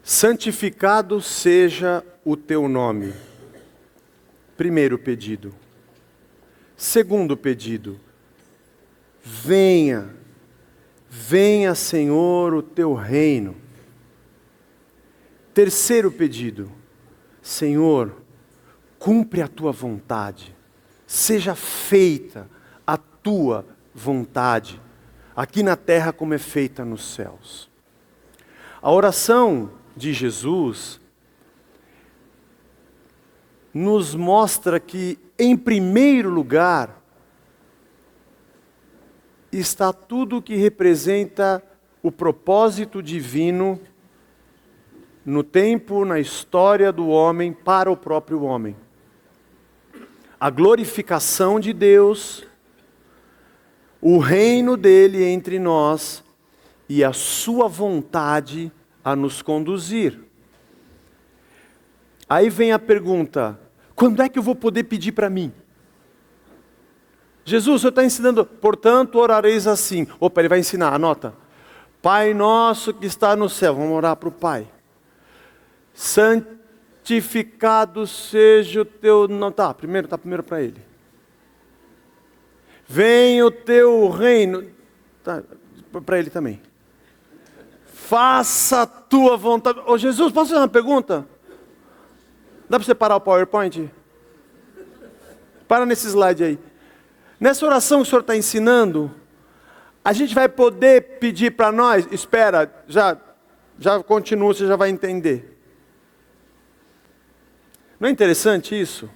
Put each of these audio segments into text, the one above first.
Santificado seja o teu nome. Primeiro pedido. Segundo pedido. Venha, Senhor, o teu reino. Terceiro pedido. Senhor, cumpre a tua vontade. Seja feita a tua vontade, aqui na terra como é feita nos céus. A oração de Jesus nos mostra que, em primeiro lugar, está tudo que representa o propósito divino no tempo, na história do homem, para o próprio homem. A glorificação de Deus, o reino dele entre nós e a sua vontade a nos conduzir. Aí vem a pergunta: quando é que eu vou poder pedir para mim? Jesus, o Senhor está ensinando, portanto orareis assim. Opa, ele vai ensinar, anota. Pai nosso que está no céu, vamos orar para o Pai. Santificado seja o teu nome. Tá primeiro para ele. Venha o teu reino. Tá, para ele também. Faça a tua vontade. Ô Jesus, posso fazer uma pergunta? Dá para você parar o PowerPoint? Para nesse slide aí. Nessa oração que o Senhor está ensinando, a gente vai poder pedir para nós. Espera, já continua, você já vai entender. Não é interessante isso?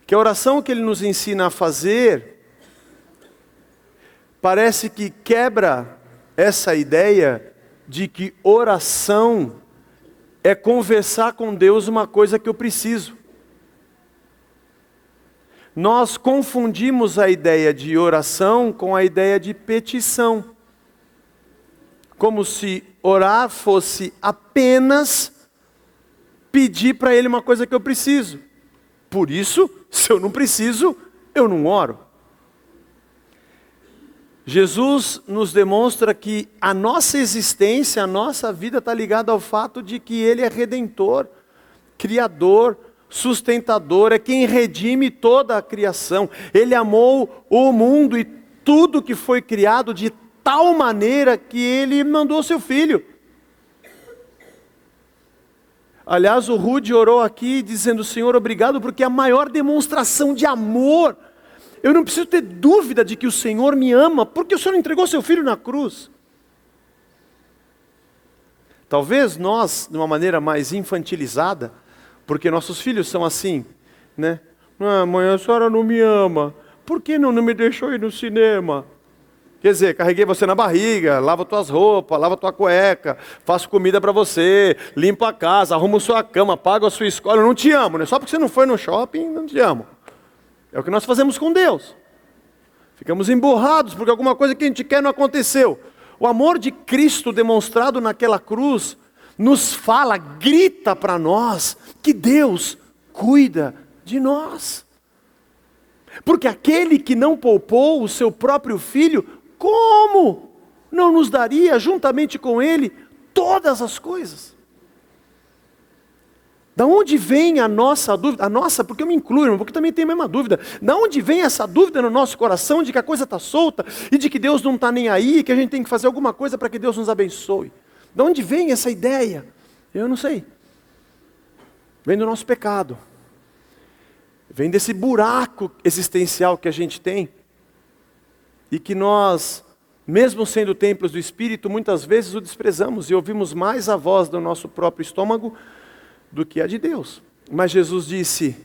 Que a oração que Ele nos ensina a fazer, parece que quebra essa ideia de que oração é conversar com Deus uma coisa que eu preciso. Nós confundimos a ideia de oração com a ideia de petição. Como se orar fosse apenas pedir para Ele uma coisa que eu preciso. Por isso, se eu não preciso, eu não oro. Jesus nos demonstra que a nossa existência, a nossa vida está ligada ao fato de que Ele é Redentor, Criador, sustentador, é quem redime toda a criação. Ele amou o mundo e tudo que foi criado de tal maneira que Ele mandou seu Filho. Aliás, o Rudy orou aqui dizendo: Senhor, obrigado, porque a maior demonstração de amor, eu não preciso ter dúvida de que o Senhor me ama, porque o Senhor entregou seu Filho na cruz. Talvez nós, de uma maneira mais infantilizada, porque nossos filhos são assim, né? Mãe, a senhora não me ama, por que não me deixou ir no cinema? Quer dizer, carreguei você na barriga, lavo tuas roupas, lavo tua cueca, faço comida para você, limpo a casa, arrumo sua cama, pago a sua escola. Eu não te amo, né? Só porque você não foi no shopping, não te amo. É o que nós fazemos com Deus. Ficamos emburrados porque alguma coisa que a gente quer não aconteceu. O amor de Cristo demonstrado naquela cruz nos fala, grita para nós que Deus cuida de nós. Porque aquele que não poupou o seu próprio Filho, como não nos daria juntamente com Ele todas as coisas? Da onde vem a nossa dúvida? A nossa, porque eu me incluo, porque também tenho a mesma dúvida. Da onde vem essa dúvida no nosso coração de que a coisa está solta e de que Deus não está nem aí, que a gente tem que fazer alguma coisa para que Deus nos abençoe? Da onde vem essa ideia? Eu não sei. Vem do nosso pecado. Vem desse buraco existencial que a gente tem. E que nós, mesmo sendo templos do Espírito, muitas vezes o desprezamos e ouvimos mais a voz do nosso próprio estômago do que a de Deus. Mas Jesus disse: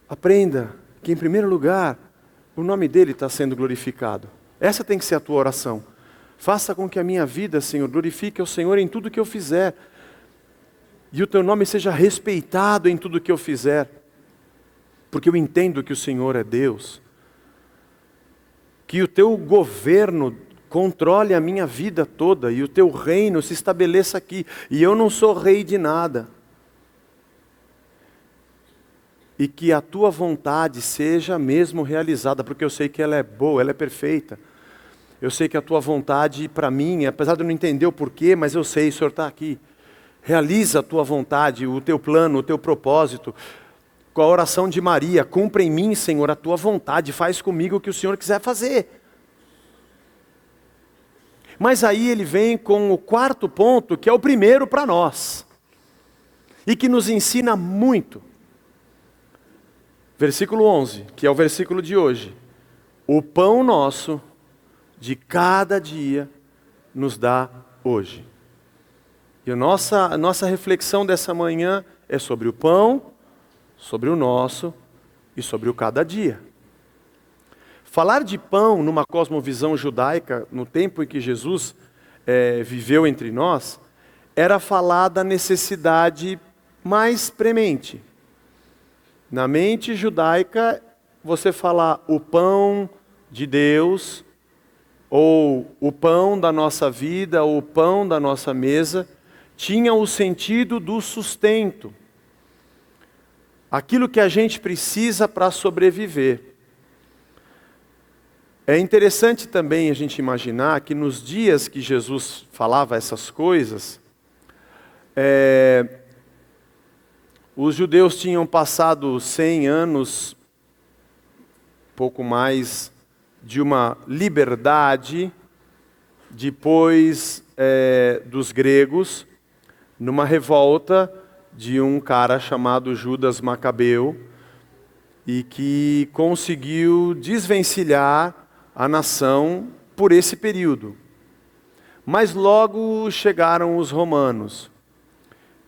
aprenda que em primeiro lugar o nome dele está sendo glorificado. Essa tem que ser a tua oração. Faça com que a minha vida, Senhor, glorifique ao Senhor em tudo que eu fizer. E o teu nome seja respeitado em tudo que eu fizer. Porque eu entendo que o Senhor é Deus. Que o teu governo controle a minha vida toda e o teu reino se estabeleça aqui. E eu não sou rei de nada. E que a tua vontade seja mesmo realizada, porque eu sei que ela é boa, ela é perfeita. Eu sei que a tua vontade para mim, apesar de eu não entender o porquê, mas eu sei, o Senhor está aqui. Realiza a tua vontade, o teu plano, o teu propósito. Com a oração de Maria, cumpra em mim, Senhor, a tua vontade, faz comigo o que o Senhor quiser fazer. Mas aí ele vem com o quarto ponto, que é o primeiro para nós, e que nos ensina muito. Versículo 11, que é o versículo de hoje. O pão nosso de cada dia nos dá hoje. E a nossa reflexão dessa manhã é sobre o pão, sobre o nosso e sobre o cada dia. Falar de pão numa cosmovisão judaica, no tempo em que Jesus viveu entre nós, era falar da necessidade mais premente. Na mente judaica, você falar o pão de Deus, ou o pão da nossa vida, ou o pão da nossa mesa, tinha o sentido do sustento. Aquilo que a gente precisa para sobreviver. É interessante também a gente imaginar que nos dias que Jesus falava essas coisas, os judeus tinham passado 100 anos, pouco mais, de uma liberdade, depois dos gregos, numa revolta de um cara chamado Judas Macabeu, e que conseguiu desvencilhar a nação por esse período. Mas logo chegaram os romanos,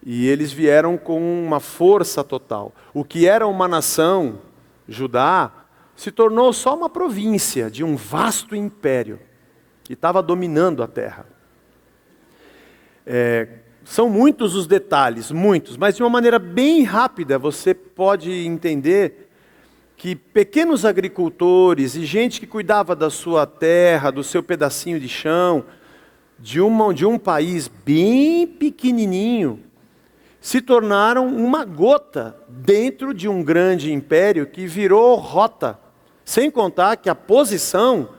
e eles vieram com uma força total. O que era uma nação, Judá, se tornou só uma província de um vasto império, que estava dominando a terra. São muitos os detalhes, muitos, mas de uma maneira bem rápida você pode entender que pequenos agricultores e gente que cuidava da sua terra, do seu pedacinho de chão, de um país bem pequenininho, se tornaram uma gota dentro de um grande império que virou rota. Sem contar que a posição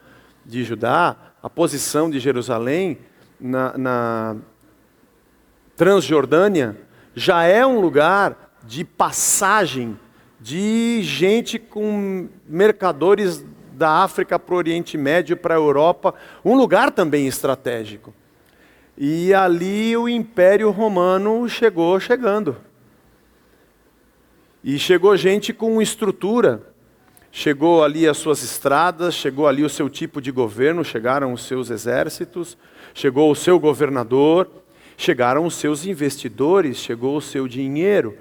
de Judá, a posição de Jerusalém, na Transjordânia, já é um lugar de passagem de gente com mercadores da África para o Oriente Médio, para a Europa, um lugar também estratégico. E ali o Império Romano chegando. E chegou gente com estrutura, chegou ali as suas estradas, chegou ali o seu tipo de governo, chegaram os seus exércitos, chegou o seu governador, chegaram os seus investidores, chegou o seu dinheiro,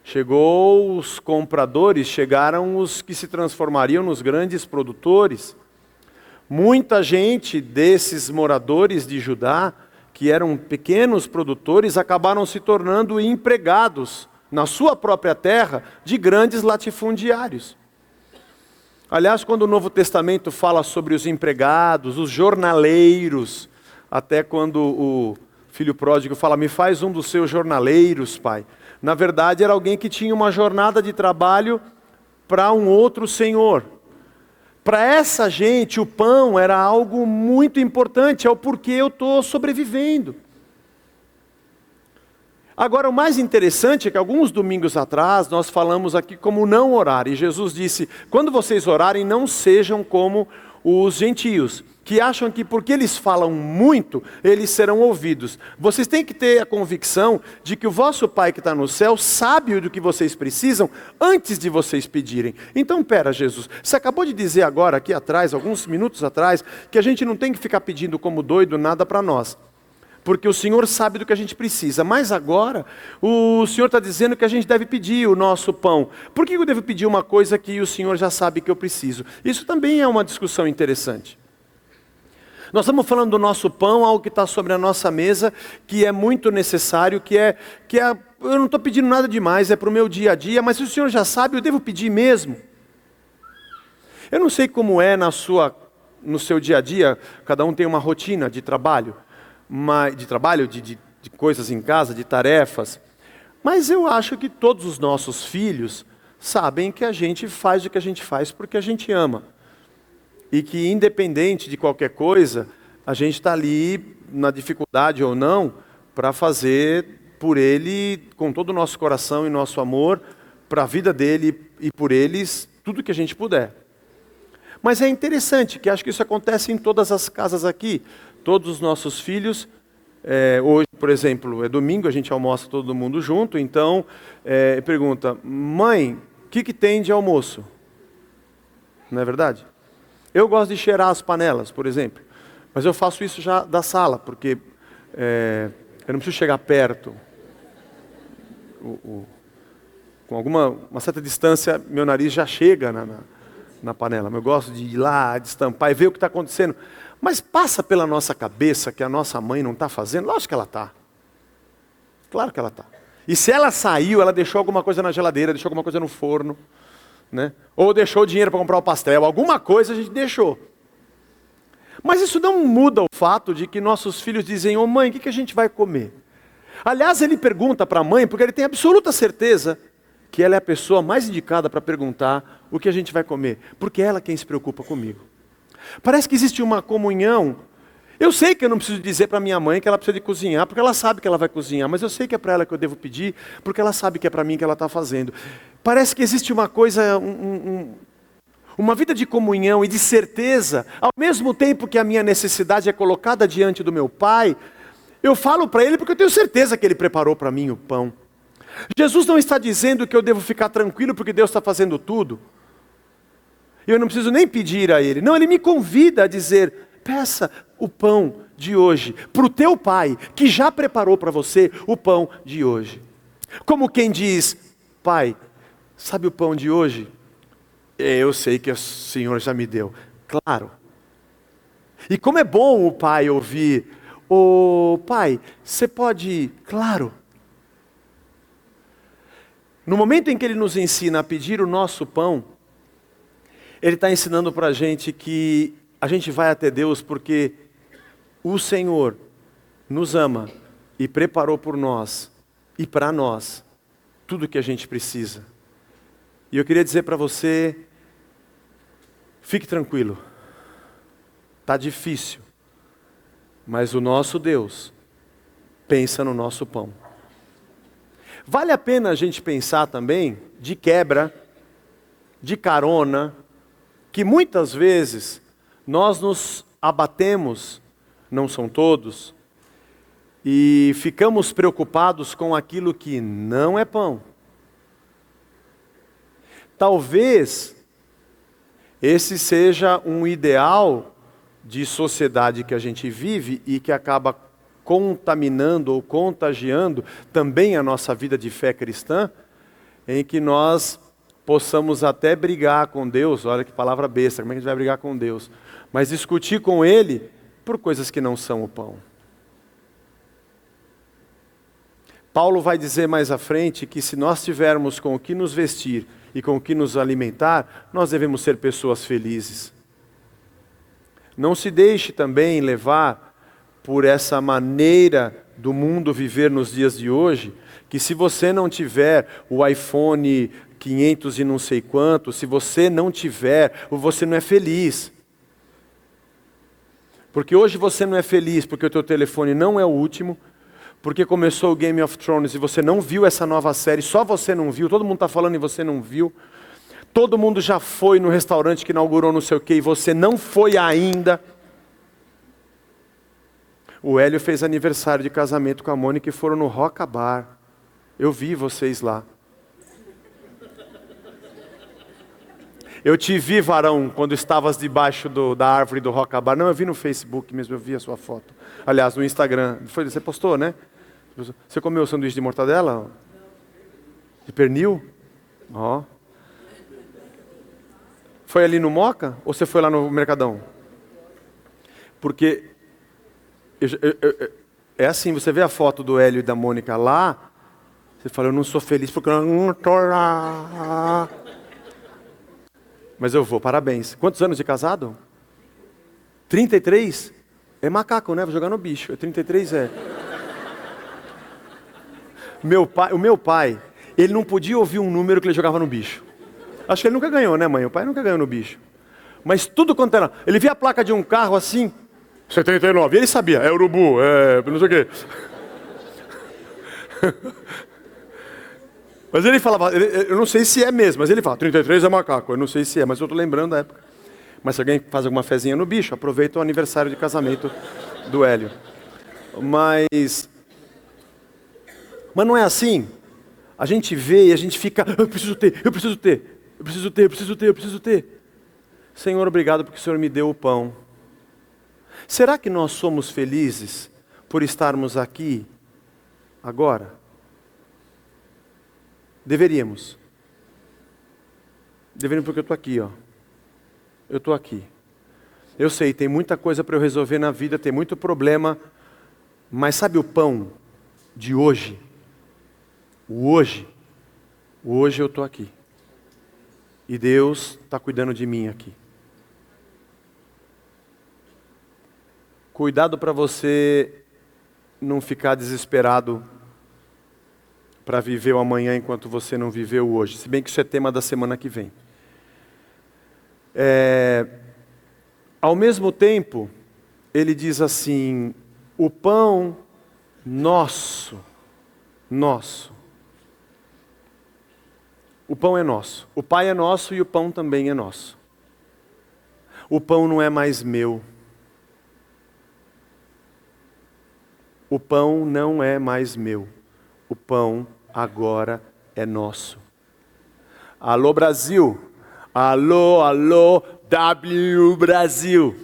chegou os compradores, chegaram os que se transformariam nos grandes produtores. Muita gente desses moradores de Judá, que eram pequenos produtores, acabaram se tornando empregados na sua própria terra de grandes latifundiários. Aliás, quando o Novo Testamento fala sobre os empregados, os jornaleiros, até quando o filho pródigo fala, me faz um dos seus jornaleiros, pai. Na verdade, era alguém que tinha uma jornada de trabalho para um outro senhor. Para essa gente, o pão era algo muito importante, é o porquê eu estou sobrevivendo. Agora, o mais interessante é que alguns domingos atrás, nós falamos aqui como não orar. E Jesus disse, quando vocês orarem, não sejam como os gentios, que acham que porque eles falam muito, eles serão ouvidos. Vocês têm que ter a convicção de que o vosso Pai que está no céu sabe do que vocês precisam antes de vocês pedirem. Então, pera, Jesus, você acabou de dizer agora, aqui atrás, alguns minutos atrás, que a gente não tem que ficar pedindo como doido nada para nós. Porque o Senhor sabe do que a gente precisa. Mas agora, o Senhor está dizendo que a gente deve pedir o nosso pão. Por que eu devo pedir uma coisa que o Senhor já sabe que eu preciso? Isso também é uma discussão interessante. Nós estamos falando do nosso pão, algo que está sobre a nossa mesa, que é muito necessário, eu não estou pedindo nada demais, é para o meu dia a dia, mas se o Senhor já sabe, eu devo pedir mesmo. Eu não sei como é no seu dia a dia, cada um tem uma rotina de trabalho, de coisas em casa, de tarefas, mas eu acho que todos os nossos filhos sabem que a gente faz o que a gente faz porque a gente ama. E que independente de qualquer coisa, a gente está ali, na dificuldade ou não, para fazer por Ele, com todo o nosso coração e nosso amor, para a vida dele e por eles, tudo que a gente puder. Mas é interessante, que acho que isso acontece em todas as casas aqui. Todos os nossos filhos, hoje, por exemplo, é domingo, a gente almoça todo mundo junto, então, pergunta, mãe, o que tem de almoço? Não é verdade? Eu gosto de cheirar as panelas, por exemplo, mas eu faço isso já da sala, porque eu não preciso chegar perto. Com uma certa distância, meu nariz já chega na panela. Eu gosto de ir lá, de estampar e ver o que está acontecendo. Mas passa pela nossa cabeça que a nossa mãe não está fazendo? Lógico que ela está. Claro que ela está. E se ela saiu, ela deixou alguma coisa na geladeira, deixou alguma coisa no forno, né? Ou deixou dinheiro para comprar o pastel, alguma coisa a gente deixou. Mas isso não muda o fato de que nossos filhos dizem, ô mãe, o que a gente vai comer? Aliás, ele pergunta para a mãe, porque ele tem absoluta certeza que ela é a pessoa mais indicada para perguntar o que a gente vai comer, porque ela é quem se preocupa comigo. Parece que existe uma comunhão. Eu sei que eu não preciso dizer para minha mãe que ela precisa de cozinhar, porque ela sabe que ela vai cozinhar, mas eu sei que é para ela que eu devo pedir, porque ela sabe que é para mim que ela está fazendo. Parece que existe uma coisa, uma vida de comunhão e de certeza, ao mesmo tempo que a minha necessidade é colocada diante do meu Pai, eu falo para Ele porque eu tenho certeza que Ele preparou para mim o pão. Jesus não está dizendo que eu devo ficar tranquilo porque Deus está fazendo tudo. Eu não preciso nem pedir a Ele. Não, Ele me convida a dizer, peça o pão de hoje para o teu Pai, que já preparou para você o pão de hoje. Como quem diz, Pai, sabe o pão de hoje? Eu sei que o Senhor já me deu. Claro. E como é bom o Pai ouvir, Pai, você pode... Claro. No momento em que Ele nos ensina a pedir o nosso pão, Ele está ensinando para a gente que a gente vai até Deus porque o Senhor nos ama e preparou por nós e para nós tudo o que a gente precisa. E eu queria dizer para você, fique tranquilo, está difícil, mas o nosso Deus pensa no nosso pão. Vale a pena a gente pensar também, de quebra, de carona, que muitas vezes nós nos abatemos, não são todos, e ficamos preocupados com aquilo que não é pão. Talvez esse seja um ideal de sociedade que a gente vive e que acaba contaminando ou contagiando também a nossa vida de fé cristã, em que nós possamos até brigar com Deus, olha que palavra besta, como é que a gente vai brigar com Deus? Mas discutir com Ele por coisas que não são o pão. Paulo vai dizer mais à frente que se nós tivermos com o que nos vestir e com o que nos alimentar, nós devemos ser pessoas felizes. Não se deixe também levar por essa maneira do mundo viver nos dias de hoje, que se você não tiver o iPhone 500 e não sei quanto, se você não tiver, você não é feliz. Porque hoje você não é feliz porque o teu telefone não é o último, porque começou o Game of Thrones e você não viu essa nova série, só você não viu, todo mundo está falando e você não viu. Todo mundo já foi no restaurante que inaugurou não sei o que e você não foi ainda. O Hélio fez aniversário de casamento com a Mônica e foram no Roca Bar. Eu vi vocês lá. Eu te vi, varão, quando estavas debaixo da árvore do Roca Bar. Não, eu vi no Facebook mesmo, eu vi a sua foto. Aliás, no Instagram. Você postou, né? Você comeu o sanduíche de mortadela? De pernil? Ó. Foi ali no Moca? Ou você foi lá no Mercadão? Porque... é assim, você vê a foto do Hélio e da Mônica lá, você fala, eu não sou feliz porque eu não estou lá. Mas eu vou, parabéns. Quantos anos de casado? 33? É macaco, né? Vou jogar no bicho. 33 é. O meu pai, ele não podia ouvir um número que ele jogava no bicho. Acho que ele nunca ganhou, né, mãe? O pai nunca ganhou no bicho. Mas tudo quanto era... Ele via a placa de um carro assim... 79, ele sabia, é urubu, é não sei o quê. Mas ele falava, eu não sei se é mesmo, mas ele fala, 33 é macaco, eu não sei se é, mas eu estou lembrando da época. Mas se alguém faz alguma fezinha no bicho, aproveita o aniversário de casamento do Hélio. Mas não é assim. A gente vê e a gente fica, eu preciso ter, eu preciso ter, eu preciso ter, eu preciso ter, eu preciso ter. Senhor, obrigado porque o Senhor me deu o pão. Será que nós somos felizes por estarmos aqui agora? Deveríamos. Deveríamos porque eu estou aqui, ó. Eu estou aqui. Eu sei, tem muita coisa para eu resolver na vida, tem muito problema. Mas sabe o pão de hoje? O hoje eu estou aqui. E Deus está cuidando de mim aqui. Cuidado para você não ficar desesperado para viver o amanhã enquanto você não viveu o hoje. Se bem que isso é tema da semana que vem. Ao mesmo tempo, ele diz assim, o pão nosso. O pão é nosso. O Pai é nosso e o pão também é nosso. O pão não é mais meu. O pão não é mais meu. O pão agora é nosso. Alô Brasil. Alô, alô, W Brasil.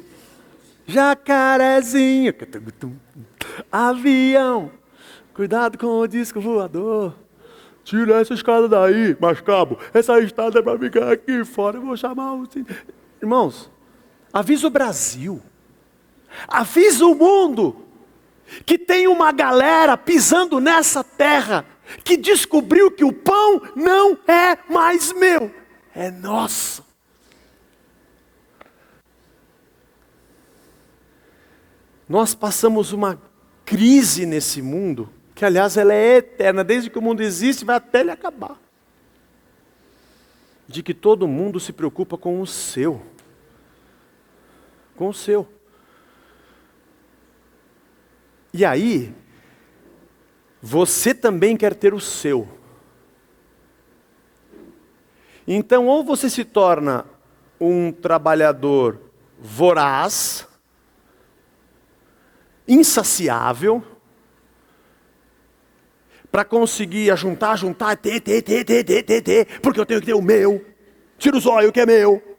Jacarezinho. Avião. Cuidado com o disco voador. Tira essa escada daí, mas cabo, essa escada é para ficar aqui fora, eu vou chamar o... Irmãos, avisa o Brasil, avisa o mundo, que tem uma galera pisando nessa terra, que descobriu que o pão não é mais meu, é nosso. Nós passamos uma crise nesse mundo, que aliás ela é eterna, desde que o mundo existe, vai até ele acabar. De que todo mundo se preocupa com o seu. Com o seu. E aí, você também quer ter o seu. Então, ou você se torna um trabalhador voraz, insaciável, para conseguir juntar, ter, porque eu tenho que ter o meu. Tira o zóio que é meu.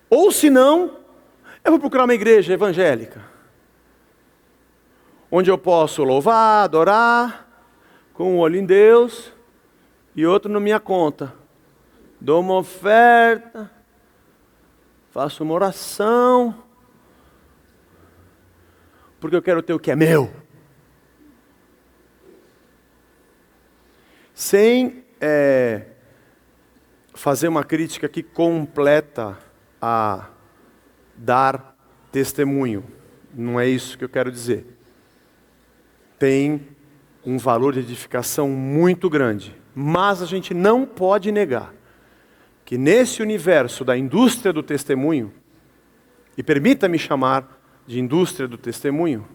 Ou se não, eu vou procurar uma igreja evangélica, onde eu posso louvar, adorar, com um olho em Deus e outro na minha conta. Dou uma oferta, faço uma oração, porque eu quero ter o que é meu. Sem fazer uma crítica que completa a dar testemunho. Não é isso que eu quero dizer. Tem um valor de edificação muito grande. Mas a gente não pode negar que nesse universo da indústria do testemunho, e permita-me chamar de indústria do testemunho,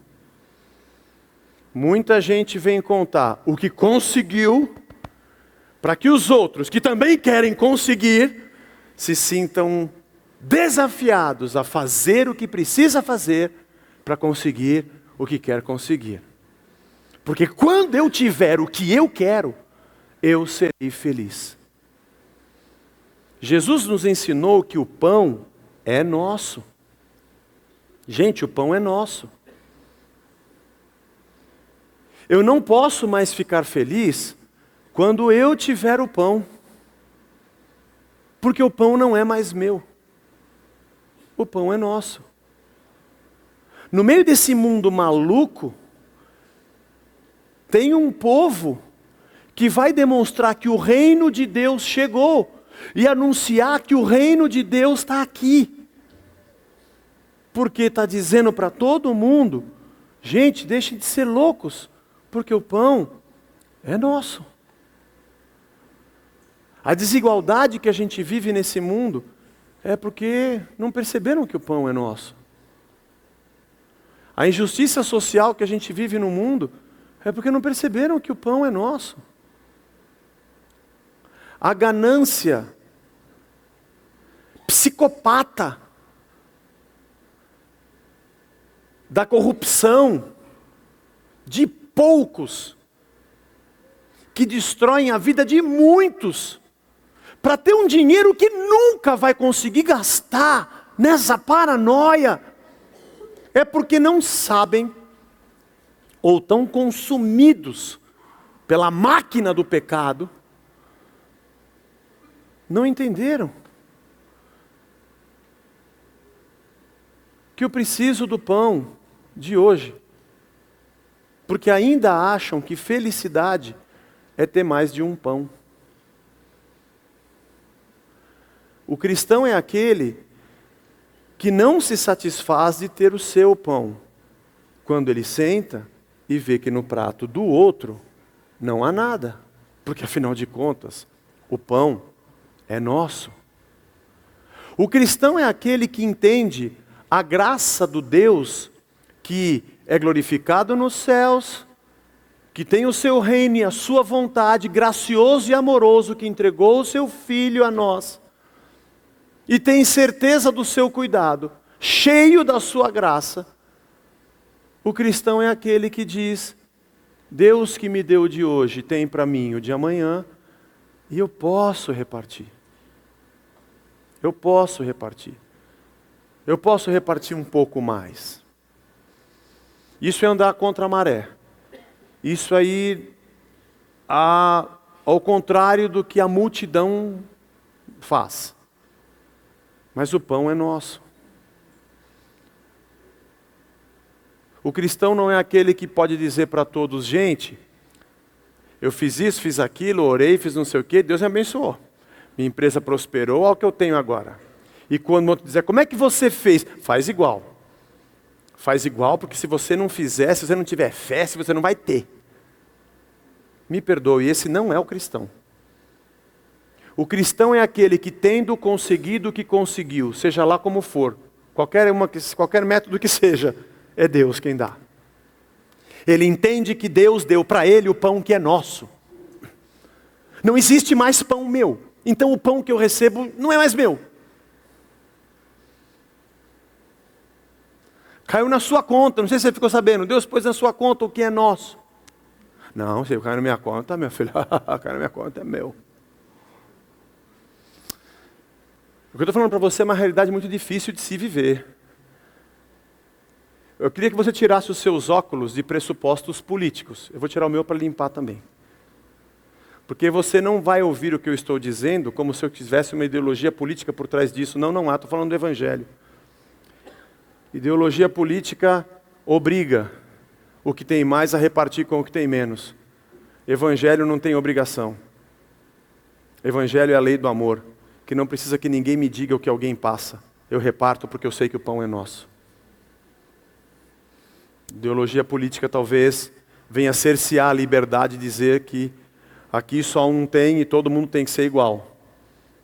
muita gente vem contar o que conseguiu, para que os outros que também querem conseguir, se sintam desafiados a fazer o que precisa fazer, para conseguir o que quer conseguir. Porque quando eu tiver o que eu quero, eu serei feliz. Jesus nos ensinou que o pão é nosso. Gente, o pão é nosso. Eu não posso mais ficar feliz quando eu tiver o pão. Porque o pão não é mais meu. O pão é nosso. No meio desse mundo maluco, tem um povo que vai demonstrar que o reino de Deus chegou e anunciar que o reino de Deus está aqui. Porque está dizendo para todo mundo, gente, deixem de ser loucos, porque o pão é nosso. A desigualdade que a gente vive nesse mundo é porque não perceberam que o pão é nosso. A injustiça social que a gente vive no mundo é porque não perceberam que o pão é nosso. A ganância psicopata da corrupção de poucos que destroem a vida de muitos para ter um dinheiro que nunca vai conseguir gastar nessa paranoia, é porque não sabem ou estão consumidos pela máquina do pecado, não entenderam que eu preciso do pão de hoje, porque ainda acham que felicidade é ter mais de um pão. O cristão é aquele que não se satisfaz de ter o seu pão, quando ele senta e vê que no prato do outro não há nada, porque afinal de contas, o pão é nosso. O cristão é aquele que entende a graça do Deus que é glorificado nos céus, que tem o seu reino e a sua vontade, gracioso e amoroso, que entregou o seu Filho a nós, e tem certeza do seu cuidado, cheio da sua graça. O cristão é aquele que diz: Deus que me deu o de hoje tem para mim o de amanhã, e eu posso repartir. Eu posso repartir. Eu posso repartir um pouco mais. Isso é andar contra a maré. Isso aí, ao contrário do que a multidão faz. Mas o pão é nosso. O cristão não é aquele que pode dizer para todos: gente, eu fiz isso, fiz aquilo, orei, fiz não sei o quê, Deus me abençoou. Minha empresa prosperou, olha o que eu tenho agora. E quando o outro dizer: como é que você fez? Faz igual. Faz igual, porque se você não fizer, se você não tiver fé, se você não vai ter. Me perdoe, esse não é o cristão. O cristão é aquele que, tendo conseguido o que conseguiu, seja lá como for, qualquer método que seja, é Deus quem dá. Ele entende que Deus deu para ele o pão que é nosso. Não existe mais pão meu, então o pão que eu recebo não é mais meu. Caiu na sua conta, não sei se você ficou sabendo, Deus pôs na sua conta o que é nosso. Não, se caiu na minha conta, meu filho, caiu na minha conta, é meu. O que eu estou falando para você é uma realidade muito difícil de se viver. Eu queria que você tirasse os seus óculos de pressupostos políticos. Eu vou tirar o meu para limpar também. Porque você não vai ouvir o que eu estou dizendo como se eu tivesse uma ideologia política por trás disso. Não há, estou falando do Evangelho. Ideologia política obriga o que tem mais a repartir com o que tem menos. Evangelho não tem obrigação. Evangelho é a lei do amor, que não precisa que ninguém me diga o que alguém passa. Eu reparto porque eu sei que o pão é nosso. Ideologia política talvez venha cercear a liberdade de dizer que aqui só um tem e todo mundo tem que ser igual.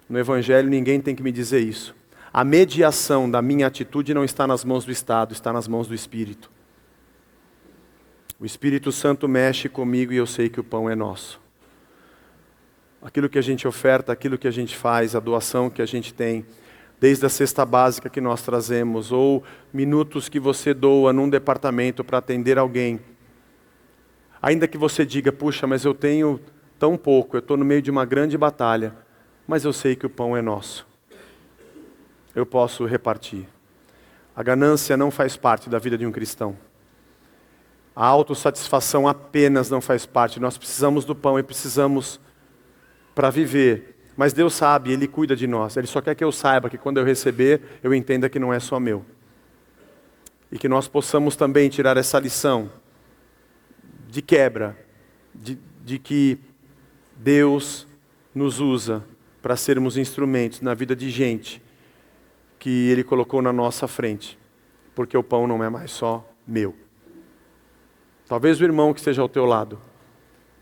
No Evangelho ninguém tem que me dizer isso. A mediação da minha atitude não está nas mãos do Estado, está nas mãos do Espírito. O Espírito Santo mexe comigo e eu sei que o pão é nosso. Aquilo que a gente oferta, aquilo que a gente faz, a doação que a gente tem, desde a cesta básica que nós trazemos, ou minutos que você doa num departamento para atender alguém. Ainda que você diga: puxa, mas eu tenho tão pouco, eu estou no meio de uma grande batalha, mas eu sei que o pão é nosso. Eu posso repartir. A ganância não faz parte da vida de um cristão. A autossatisfação apenas não faz parte. Nós precisamos do pão e precisamos para viver. Mas Deus sabe, Ele cuida de nós. Ele só quer que eu saiba que quando eu receber, eu entenda que não é só meu. E que nós possamos também tirar essa lição de quebra, de que Deus nos usa para sermos instrumentos na vida de gente que Ele colocou na nossa frente. Porque o pão não é mais só meu. Talvez o irmão que esteja ao teu lado.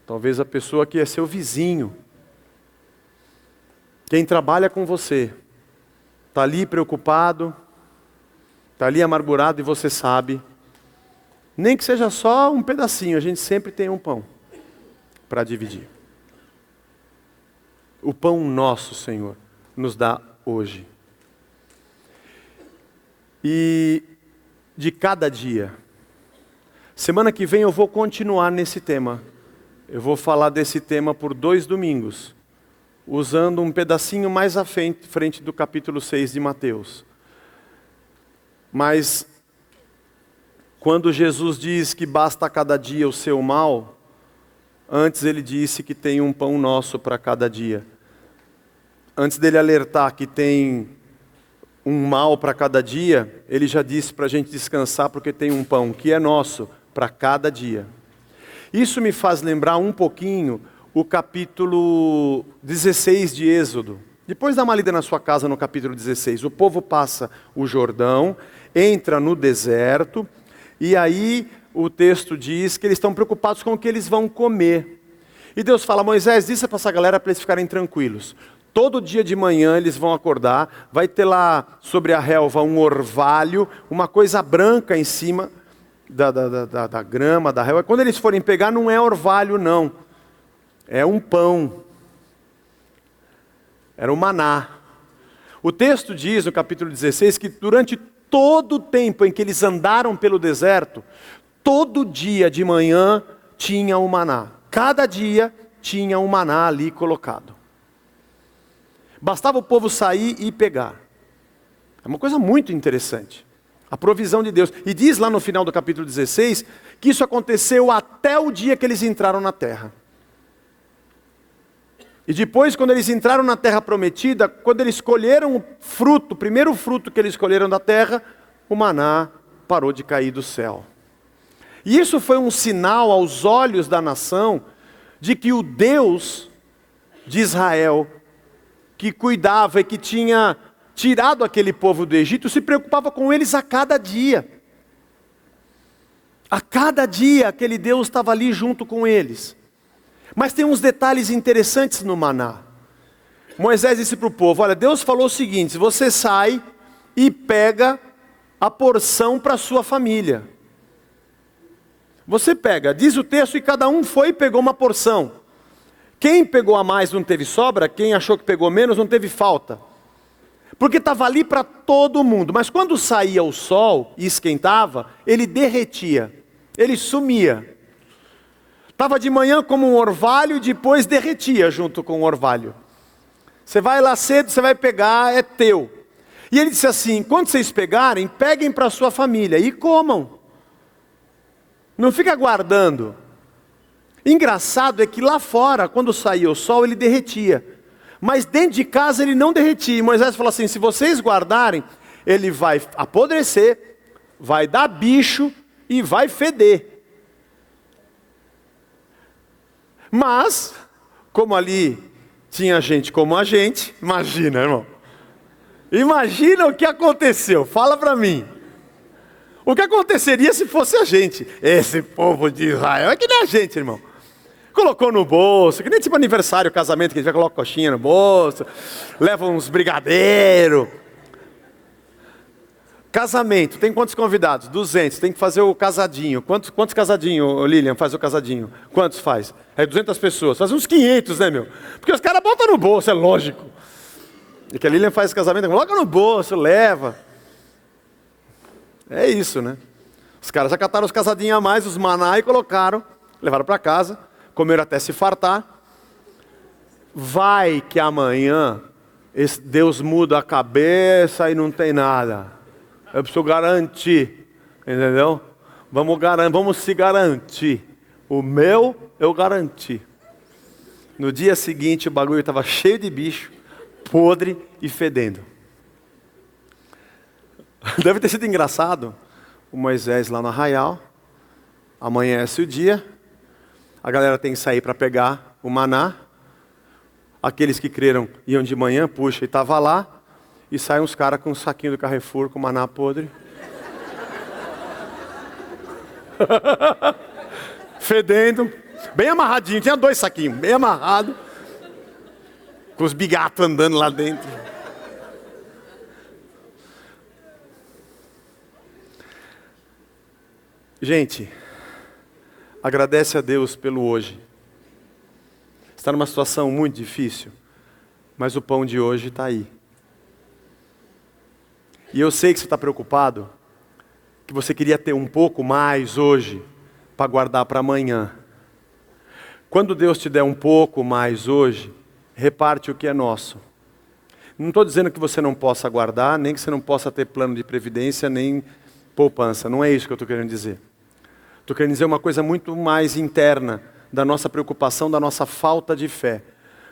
Talvez a pessoa que é seu vizinho. Quem trabalha com você. Está ali preocupado. Está ali amargurado e você sabe. Nem que seja só um pedacinho, a gente sempre tem um pão para dividir. O pão nosso, Senhor, nos dá hoje. E de cada dia. Semana que vem eu vou continuar nesse tema. Eu vou falar desse tema por 2 domingos, usando um pedacinho mais à frente do capítulo 6 de Mateus. Mas, quando Jesus diz que basta a cada dia o seu mal, antes ele disse que tem um pão nosso para cada dia. Antes dele alertar que tem um mal para cada dia, ele já disse para a gente descansar porque tem um pão que é nosso para cada dia. Isso me faz lembrar um pouquinho o capítulo 16 de Êxodo. Depois dá uma lida na sua casa no capítulo 16. O povo passa o Jordão, entra no deserto, e aí o texto diz que eles estão preocupados com o que eles vão comer. E Deus fala: Moisés, diz para essa galera para eles ficarem tranquilos. Todo dia de manhã eles vão acordar, vai ter lá sobre a relva um orvalho, uma coisa branca em cima da grama, da relva. Quando eles forem pegar, não é orvalho não, é um pão. Era o maná. O texto diz no capítulo 16 que durante todo o tempo em que eles andaram pelo deserto, todo dia de manhã tinha um maná. Cada dia tinha um maná ali colocado. Bastava o povo sair e pegar. É uma coisa muito interessante. A provisão de Deus. E diz lá no final do capítulo 16, que isso aconteceu até o dia que eles entraram na terra. E depois, quando eles entraram na terra prometida, quando eles colheram o fruto, o primeiro fruto que eles colheram da terra, o maná parou de cair do céu. E isso foi um sinal aos olhos da nação, de que o Deus de Israel, que cuidava e que tinha tirado aquele povo do Egito, se preocupava com eles a cada dia. A cada dia aquele Deus estava ali junto com eles. Mas tem uns detalhes interessantes no maná. Moisés disse para o povo: olha, Deus falou o seguinte: você sai e pega a porção para a sua família. Você pega, diz o texto, e cada um foi e pegou uma porção. Quem pegou a mais não teve sobra, quem achou que pegou menos não teve falta. Porque estava ali para todo mundo. Mas quando saía o sol e esquentava, ele derretia, ele sumia. Estava de manhã como um orvalho e depois derretia junto com o orvalho. Você vai lá cedo, você vai pegar, é teu. E ele disse assim: quando vocês pegarem, peguem para a sua família e comam. Não fica guardando. Engraçado é que lá fora, quando saía o sol, ele derretia. Mas dentro de casa ele não derretia. E Moisés falou assim: se vocês guardarem, ele vai apodrecer, vai dar bicho e vai feder. Mas, como ali tinha gente como a gente, imagina, irmão. Imagina o que aconteceu, fala para mim. O que aconteceria se fosse a gente? Esse povo de Israel é que nem a gente, irmão. Colocou no bolso, que nem tipo aniversário, casamento, que a gente vai colocar coxinha no bolso, leva uns brigadeiros. Casamento, tem quantos convidados? 200, tem que fazer o casadinho. Quantos casadinhos, Lilian, faz o casadinho? Quantos faz? É 200 pessoas, faz uns 500, né, meu? Porque os caras botam no bolso, é lógico. E que a Lilian faz o casamento, coloca no bolso, leva. É isso, né? Os caras já cataram os casadinhos a mais, os maná, e colocaram, levaram para casa, comeram até se fartar. Vai que amanhã Deus muda a cabeça e não tem nada. Eu preciso garantir, entendeu? Vamos se garantir. O meu, eu garanti. No dia seguinte, o bagulho estava cheio de bicho, podre e fedendo. Deve ter sido engraçado. O Moisés lá no arraial, amanhece o dia, a galera tem que sair para pegar o maná. Aqueles que creram iam de manhã, puxa, e estava lá. E saem uns caras com um saquinho do Carrefour com maná podre. Fedendo. Bem amarradinho. Tinha 2 saquinhos. Bem amarrado. Com os bigatos andando lá dentro. Gente, agradece a Deus pelo hoje. Está numa situação muito difícil, mas o pão de hoje está aí. E eu sei que você está preocupado, que você queria ter um pouco mais hoje, para guardar para amanhã. Quando Deus te der um pouco mais hoje, reparte o que é nosso. Não estou dizendo que você não possa guardar, nem que você não possa ter plano de previdência, nem poupança. Não é isso que eu estou querendo dizer. Estou querendo dizer uma coisa muito mais interna, da nossa preocupação, da nossa falta de fé.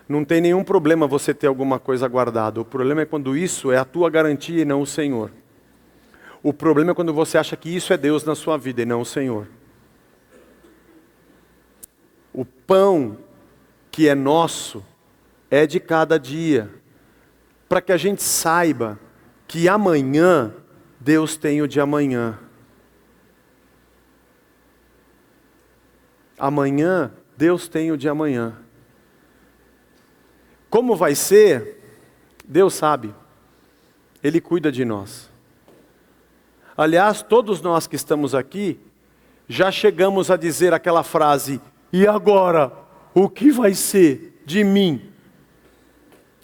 Não tem nenhum problema você ter alguma coisa guardada. O problema é quando isso é a tua garantia e não o Senhor. O problema é quando você acha que isso é Deus na sua vida e não o Senhor. O pão que é nosso é de cada dia, para que a gente saiba que amanhã Deus tem o de amanhã. Amanhã Deus tem o de amanhã. Como vai ser? Deus sabe. Ele cuida de nós. Aliás, todos nós que estamos aqui, já chegamos a dizer aquela frase: e agora, o que vai ser de mim?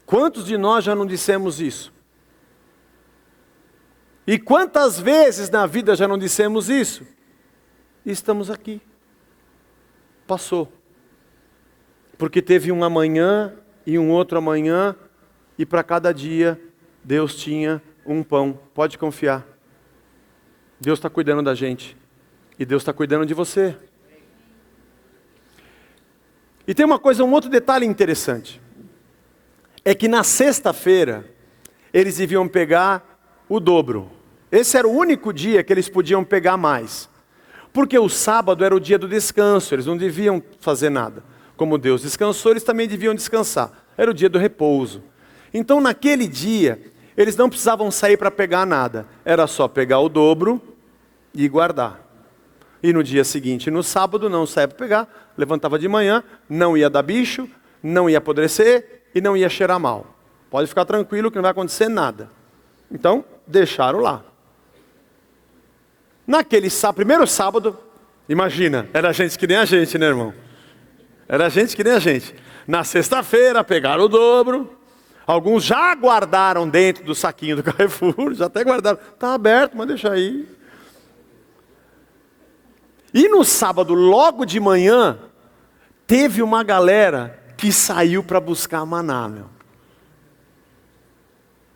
Quantos de nós já não dissemos isso? E quantas vezes na vida já não dissemos isso? E estamos aqui. Passou. Porque teve um amanhã e um outro amanhã, e para cada dia Deus tinha um pão. Pode confiar. Deus está cuidando da gente. E Deus está cuidando de você. E tem um outro detalhe interessante. É que na sexta-feira, eles deviam pegar o dobro. Esse era o único dia que eles podiam pegar mais. Porque o sábado era o dia do descanso, eles não deviam fazer nada. Como Deus descansou, eles também deviam descansar. Era o dia do repouso. Então naquele dia, eles não precisavam sair para pegar nada. Era só pegar o dobro e guardar. E no dia seguinte, no sábado, não saia para pegar, levantava de manhã, não ia dar bicho, não ia apodrecer e não ia cheirar mal. Pode ficar tranquilo que não vai acontecer nada. Então, deixaram lá. Naquele primeiro sábado, imagina, era gente que nem a gente, né, irmão? Era gente que nem a gente. Na sexta-feira, pegaram o dobro. Alguns já guardaram dentro do saquinho do Carrefour, já até guardaram. Está aberto, mas deixa aí. E no sábado, logo de manhã, teve uma galera que saiu para buscar maná, meu.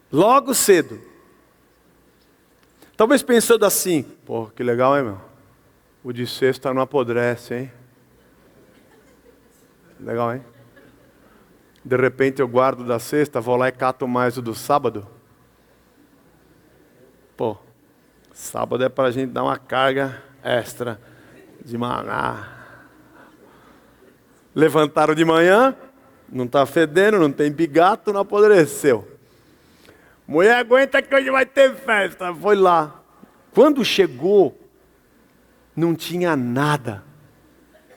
Logo cedo. Talvez pensando assim: pô, que legal, hein, meu? O de sexta não apodrece, hein? Legal, hein? De repente eu guardo da sexta, vou lá e cato mais o do sábado. Pô, sábado é para a gente dar uma carga extra de maná. Levantaram de manhã, não está fedendo, não tem bigato, não apodreceu. Mulher, aguenta que hoje vai ter festa. Foi lá. Quando chegou, não tinha nada.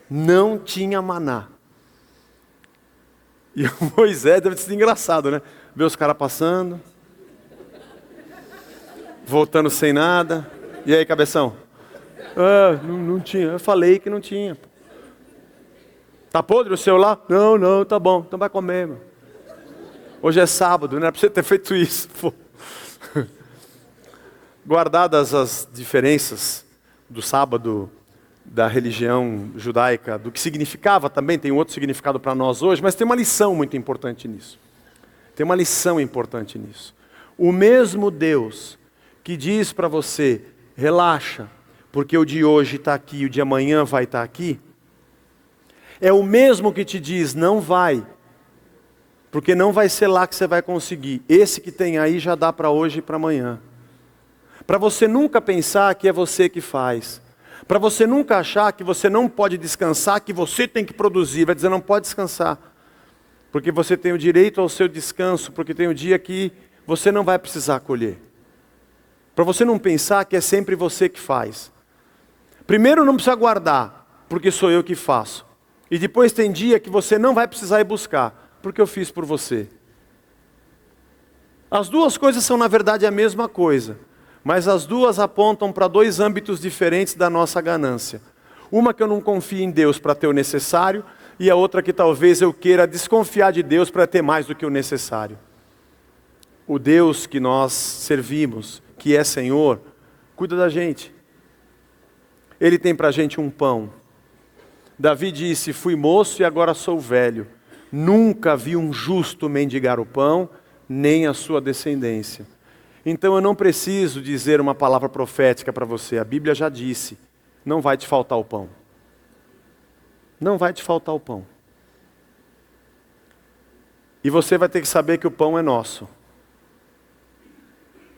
Não tinha maná. E o Moisés deve ter sido engraçado, né? Ver os caras passando, voltando sem nada. E aí, cabeção? Não tinha. Eu falei que não tinha. Tá podre o seu lá? Não, tá bom. Então vai comer, meu. Hoje é sábado, não era para você ter feito isso. Pô. Guardadas as diferenças do sábado, da religião judaica, do que significava também, tem um outro significado para nós hoje, mas tem uma lição muito importante nisso. Tem uma lição importante nisso. O mesmo Deus que diz para você: relaxa, porque o de hoje está aqui e o de amanhã vai estar aqui, é o mesmo que te diz: não vai, porque não vai ser lá que você vai conseguir. Esse que tem aí já dá para hoje e para amanhã. Para você nunca pensar que é você que faz. Para você nunca achar que você não pode descansar, que você tem que produzir. Vai dizer: não pode descansar. Porque você tem o direito ao seu descanso, porque tem o dia que você não vai precisar colher. Para você não pensar que é sempre você que faz. Primeiro, não precisa guardar, porque sou eu que faço. E depois tem dia que você não vai precisar ir buscar, porque eu fiz por você. As duas coisas são na verdade a mesma coisa. Mas as duas apontam para dois âmbitos diferentes da nossa ganância. Uma que eu não confio em Deus para ter o necessário, e a outra que talvez eu queira desconfiar de Deus para ter mais do que o necessário. O Deus que nós servimos, que é Senhor, cuida da gente. Ele tem para a gente um pão. Davi disse, fui moço e agora sou velho. Nunca vi um justo mendigar o pão, nem a sua descendência. Então eu não preciso dizer uma palavra profética para você. A Bíblia já disse, não vai te faltar o pão. Não vai te faltar o pão. E você vai ter que saber que o pão é nosso.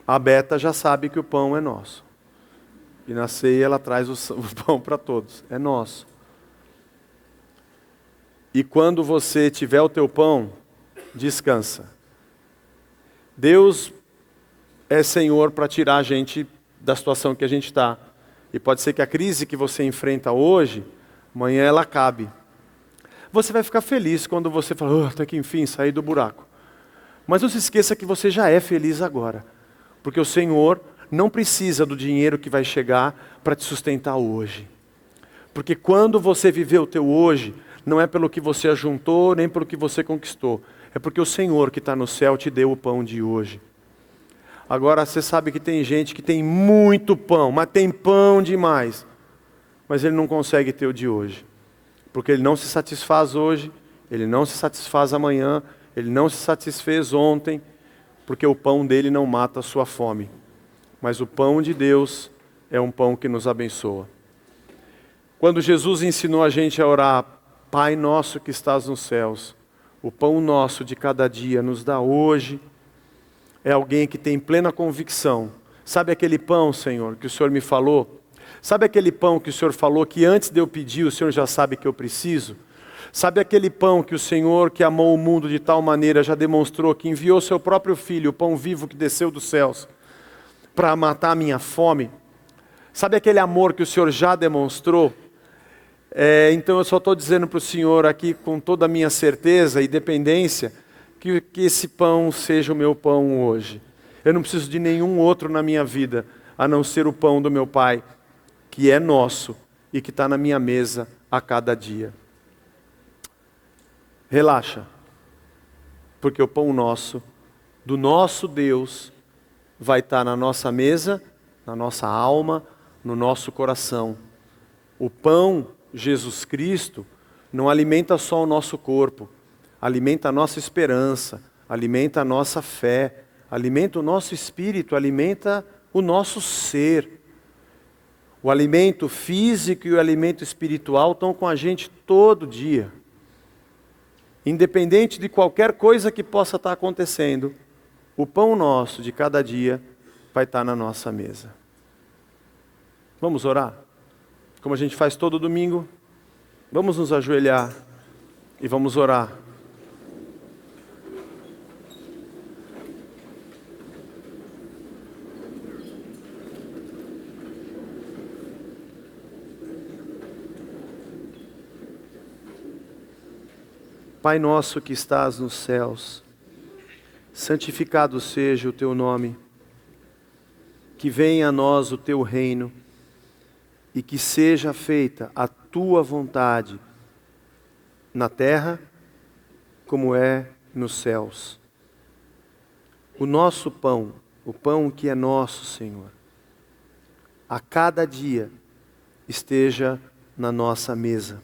A Beta já sabe que o pão é nosso. E na ceia ela traz o pão para todos. É nosso. E quando você tiver o teu pão, descansa. Deus é Senhor para tirar a gente da situação que a gente está. E pode ser que a crise que você enfrenta hoje, amanhã ela acabe. Você vai ficar feliz quando você fala, até que enfim, saí do buraco. Mas não se esqueça que você já é feliz agora. Porque o Senhor não precisa do dinheiro que vai chegar para te sustentar hoje. Porque quando você viver o teu hoje, não é pelo que você ajuntou, nem pelo que você conquistou. É porque o Senhor que está no céu te deu o pão de hoje. Agora você sabe que tem gente que tem muito pão, mas tem pão demais. Mas ele não consegue ter o de hoje. Porque ele não se satisfaz hoje, ele não se satisfaz amanhã, ele não se satisfez ontem, porque o pão dele não mata a sua fome. Mas o pão de Deus é um pão que nos abençoa. Quando Jesus ensinou a gente a orar, Pai nosso que estás nos céus, o pão nosso de cada dia nos dá hoje, é alguém que tem plena convicção. Sabe aquele pão, Senhor, que o Senhor me falou? Sabe aquele pão que o Senhor falou que antes de eu pedir, o Senhor já sabe que eu preciso? Sabe aquele pão que o Senhor, que amou o mundo de tal maneira, já demonstrou que enviou seu próprio Filho, o pão vivo que desceu dos céus, para matar a minha fome? Sabe aquele amor que o Senhor já demonstrou? Então eu só estou dizendo para o Senhor aqui com toda a minha certeza e dependência, que esse pão seja o meu pão hoje. Eu não preciso de nenhum outro na minha vida, a não ser o pão do meu Pai, que é nosso e que está na minha mesa a cada dia. Relaxa, porque o pão nosso, do nosso Deus, vai estar na nossa mesa, na nossa alma, no nosso coração. O pão, Jesus Cristo, não alimenta só o nosso corpo, alimenta a nossa esperança, alimenta a nossa fé, alimenta o nosso espírito, alimenta o nosso ser. O alimento físico e o alimento espiritual estão com a gente todo dia. Independente de qualquer coisa que possa estar acontecendo, o pão nosso de cada dia vai estar na nossa mesa. Vamos orar? Como a gente faz todo domingo, vamos nos ajoelhar e vamos orar. Pai nosso que estás nos céus, santificado seja o teu nome, que venha a nós o teu reino e que seja feita a tua vontade na terra como é nos céus. O nosso pão, o pão que é nosso, Senhor, a cada dia esteja na nossa mesa.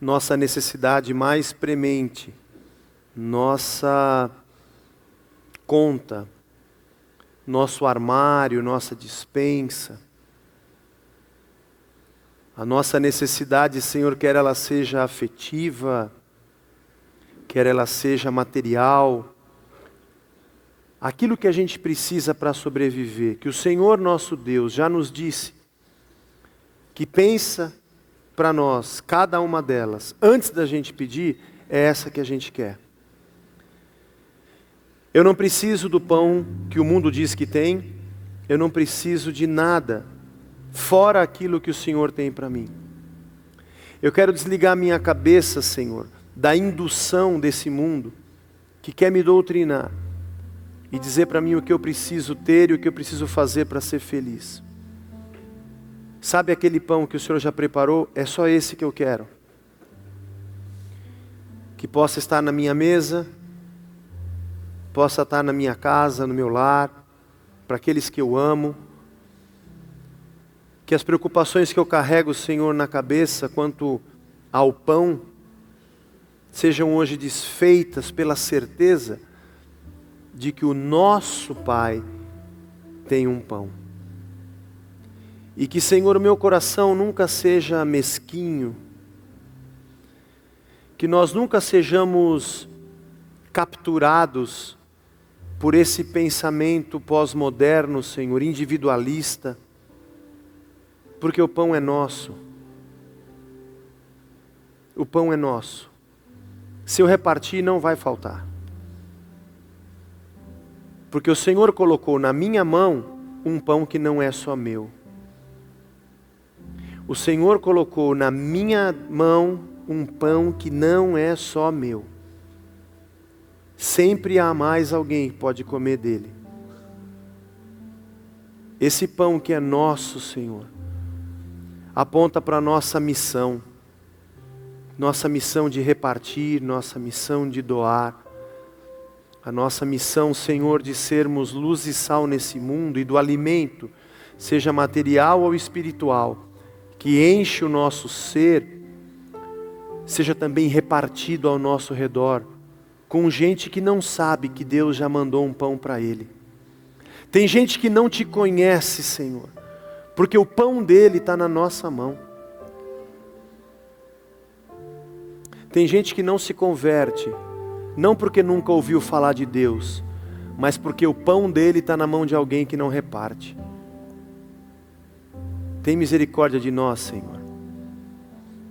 Nossa necessidade mais premente, nossa conta, nosso armário, nossa despensa, a nossa necessidade, Senhor, quer ela seja afetiva, quer ela seja material, aquilo que a gente precisa para sobreviver, que o Senhor nosso Deus já nos disse, que pensa para nós, cada uma delas, antes da gente pedir, é essa que a gente quer. Eu não preciso do pão que o mundo diz que tem, eu não preciso de nada, fora aquilo que o Senhor tem para mim. Eu quero desligar minha cabeça, Senhor, da indução desse mundo, que quer me doutrinar, e dizer para mim o que eu preciso ter e o que eu preciso fazer para ser feliz. Sabe aquele pão que o Senhor já preparou? É só esse que eu quero. Que possa estar na minha mesa, possa estar na minha casa, no meu lar, para aqueles que eu amo. Que as preocupações que eu carrego, Senhor, na cabeça quanto ao pão, sejam hoje desfeitas pela certeza de que o nosso Pai tem um pão. E que, Senhor, o meu coração nunca seja mesquinho, que nós nunca sejamos capturados por esse pensamento pós-moderno, Senhor, individualista, porque o pão é nosso. O pão é nosso. Se eu repartir, não vai faltar. Porque o Senhor colocou na minha mão um pão que não é só meu. O Senhor colocou na minha mão um pão que não é só meu. Sempre há mais alguém que pode comer dele. Esse pão que é nosso, Senhor, aponta para a nossa missão de repartir, nossa missão de doar, a nossa missão, Senhor, de sermos luz e sal nesse mundo e do alimento, seja material ou espiritual, que enche o nosso ser, seja também repartido ao nosso redor, com gente que não sabe que Deus já mandou um pão para ele. Tem gente que não te conhece, Senhor, porque o pão dele está na nossa mão. Tem gente que não se converte, não porque nunca ouviu falar de Deus, mas porque o pão dele está na mão de alguém que não reparte. Tem misericórdia de nós, Senhor.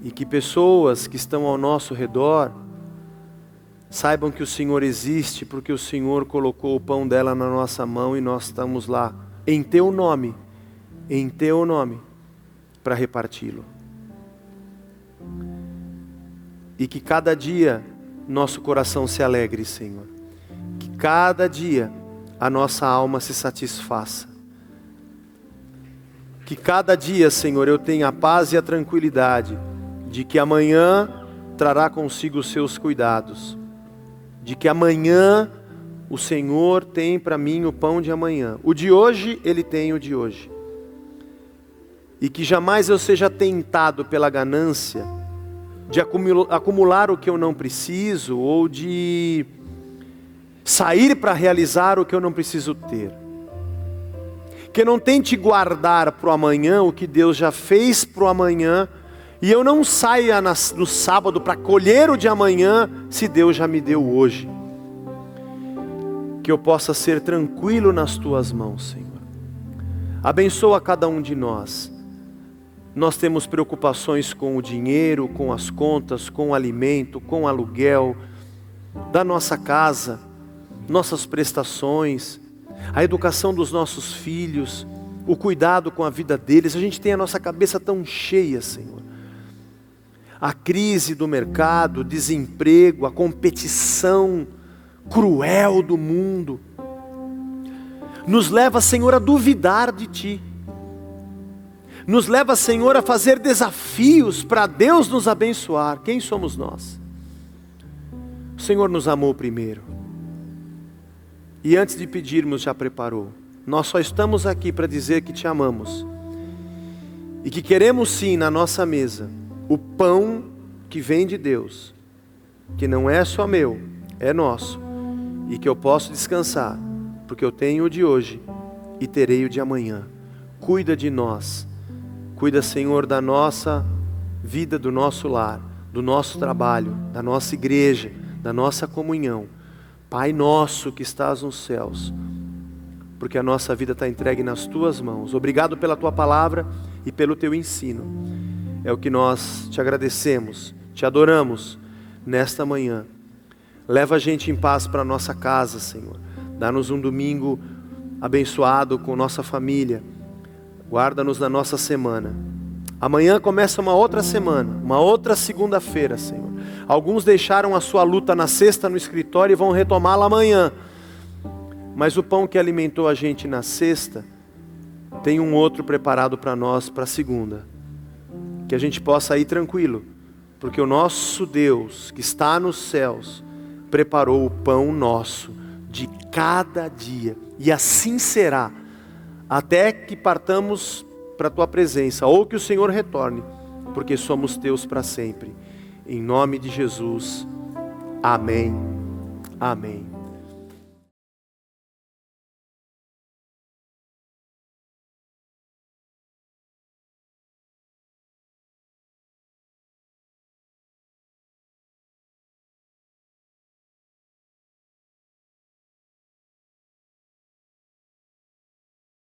E que pessoas que estão ao nosso redor saibam que o Senhor existe, porque o Senhor colocou o pão dela na nossa mão e nós estamos lá, em Teu nome, para reparti-lo. E que cada dia nosso coração se alegre, Senhor. Que cada dia a nossa alma se satisfaça. Que cada dia, Senhor, eu tenha a paz e a tranquilidade de que amanhã trará consigo os seus cuidados. De que amanhã o Senhor tem para mim o pão de amanhã. O de hoje, Ele tem o de hoje. E que jamais eu seja tentado pela ganância de acumular o que eu não preciso ou de sair para realizar o que eu não preciso ter. Que eu não tente guardar para o amanhã o que Deus já fez para o amanhã e eu não saia no sábado para colher o de amanhã se Deus já me deu hoje. Que eu possa ser tranquilo nas Tuas mãos, Senhor. Abençoa cada um de nós. Nós temos preocupações com o dinheiro, com as contas, com o alimento, com o aluguel da nossa casa, nossas prestações, a educação dos nossos filhos, o cuidado com a vida deles. A gente tem a nossa cabeça tão cheia, Senhor. A crise do mercado, o desemprego, a competição cruel do mundo, nos leva, Senhor, a duvidar de Ti. Nos leva, Senhor, a fazer desafios para Deus nos abençoar. Quem somos nós? O Senhor nos amou primeiro. E antes de pedirmos, já preparou. Nós só estamos aqui para dizer que Te amamos. E que queremos sim, na nossa mesa, o pão que vem de Deus. Que não é só meu, é nosso. E que eu posso descansar, porque eu tenho o de hoje e terei o de amanhã. Cuida de nós. Cuida, Senhor, da nossa vida, do nosso lar, do nosso trabalho, da nossa igreja, da nossa comunhão. Pai nosso que estás nos céus, porque a nossa vida está entregue nas Tuas mãos. Obrigado pela Tua palavra e pelo Teu ensino. É o que nós Te agradecemos, Te adoramos nesta manhã. Leva a gente em paz para a nossa casa, Senhor. Dá-nos um domingo abençoado com nossa família. Guarda-nos na nossa semana. Amanhã começa uma outra semana, uma outra segunda-feira, Senhor. Alguns deixaram a sua luta na sexta no escritório e vão retomá-la amanhã. Mas o pão que alimentou a gente na sexta, tem um outro preparado para nós para a segunda. Que a gente possa ir tranquilo, porque o nosso Deus que está nos céus preparou o pão nosso de cada dia, e assim será até que partamos para a tua presença, ou que o Senhor retorne, porque somos teus para sempre. Em nome de Jesus, amém, amém.